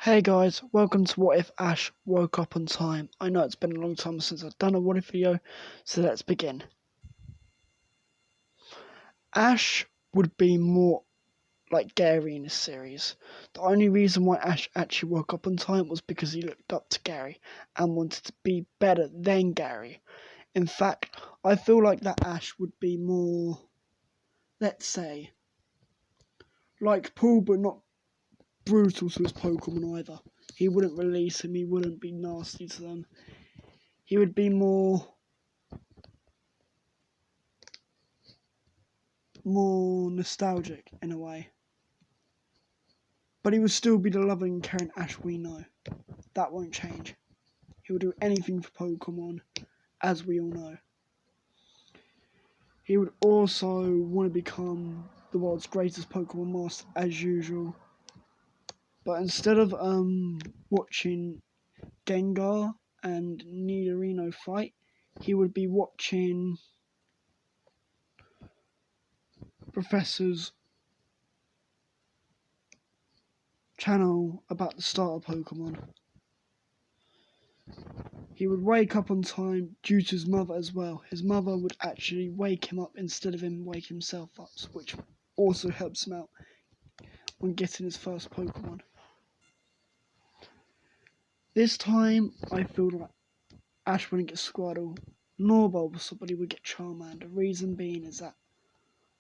Hey guys, welcome to What If Ash Woke Up on Time. I know it's been a long time since I've done a What If video, so let's begin. Ash would be more like Gary in this series. The only reason why Ash actually woke up on time was because he looked up to Gary and wanted to be better than Gary. In fact, I feel like that Ash would be more, let's say, like Paul but not brutal to his Pokemon either. He wouldn't release him, he wouldn't be nasty to them. He would be more nostalgic in a way. But he would still be the loving and caring Ash we know. That won't change. He will do anything for Pokemon, as we all know. He would also want to become the world's greatest Pokemon master as usual. But instead of watching Gengar and Nidorino fight, he would be watching Professor's channel about the starter Pokemon. He would wake up on time due to his mother as well. His mother would actually wake him up instead of him wake himself up, which also helps him out when getting his first Pokemon. This time, I feel like Ash wouldn't get Squirtle nor Bulbasaur, but he would get Charmander. Reason being is that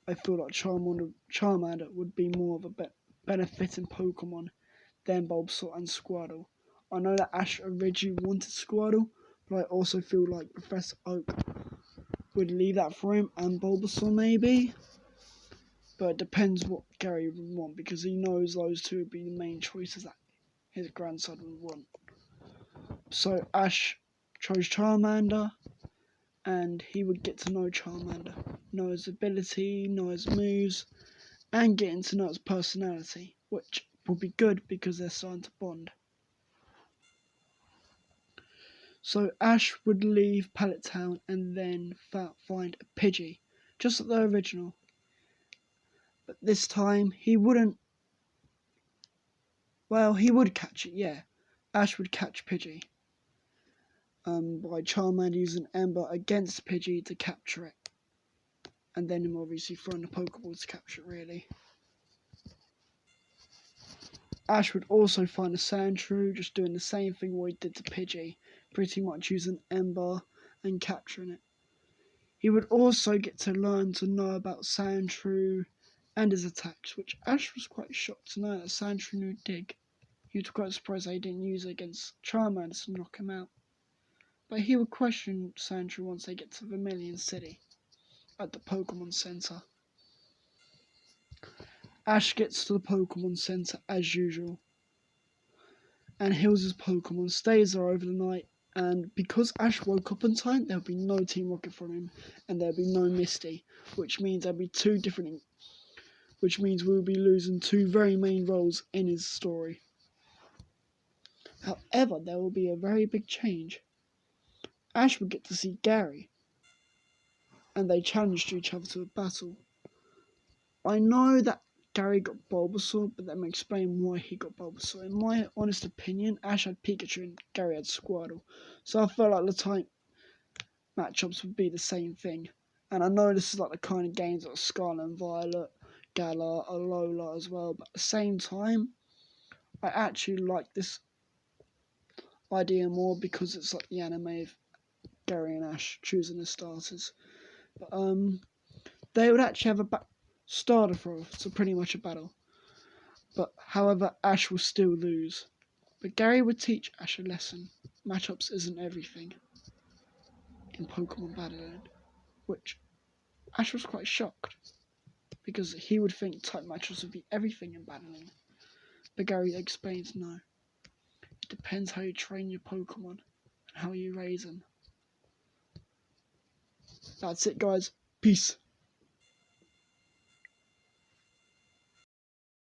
I feel like Charmander would be more of a benefiting Pokemon than Bulbasaur and Squirtle. I know that Ash originally wanted Squirtle, but I also feel like Professor Oak would leave that for him, and Bulbasaur maybe. But it depends what Gary would want, because he knows those two would be the main choices that his grandson would want. So Ash chose Charmander, and he would get to know Charmander, know his ability, know his moves, and getting to know his personality, which will be good because they're starting to bond. So Ash would leave Pallet Town and then find a Pidgey, just like the original. But this time he wouldn't. Well, he would catch it, yeah. Ash would catch Pidgey. By Charmander using Ember against Pidgey to capture it. And then him obviously throwing the Pokeball to capture it, really. Ash would also find a Sandshrew, just doing the same thing what he did to Pidgey, pretty much using Ember and capturing it. He would also get to learn to know about Sandshrew and his attacks, which Ash was quite shocked to know that Sandshrew knew Dig. He was quite surprised that he didn't use it against Charmander to knock him out. But he would question Sandshrew once they get to Vermilion City at the Pokemon Center. Ash gets to the Pokemon Center as usual and heals his Pokemon, stays there over the night, and because Ash woke up in time, there'll be no Team Rocket from him, and there'll be no Misty, which means there'll be which means we'll be losing two very main roles in his story. However, there will be a very big change. Ash will get to see Gary, and they challenged each other to a battle. I know that Gary got Bulbasaur, but let me explain why he got Bulbasaur. In my honest opinion, Ash had Pikachu and Gary had Squirtle, so I felt like the time matchups would be the same thing. And I know this is like the kind of games like Scarlet and Violet, Galar, Alola as well, but at the same time, I actually like this idea more because it's like the anime of Gary and Ash choosing the starters. But they would actually have a starter throw, so pretty much a battle. But however, Ash will still lose. But Gary would teach Ash a lesson. Matchups isn't everything in Pokemon battling, which Ash was quite shocked because he would think type matchups would be everything in battling. But Gary explains no. It depends how you train your Pokemon and how you raise them. That's it, guys. Peace.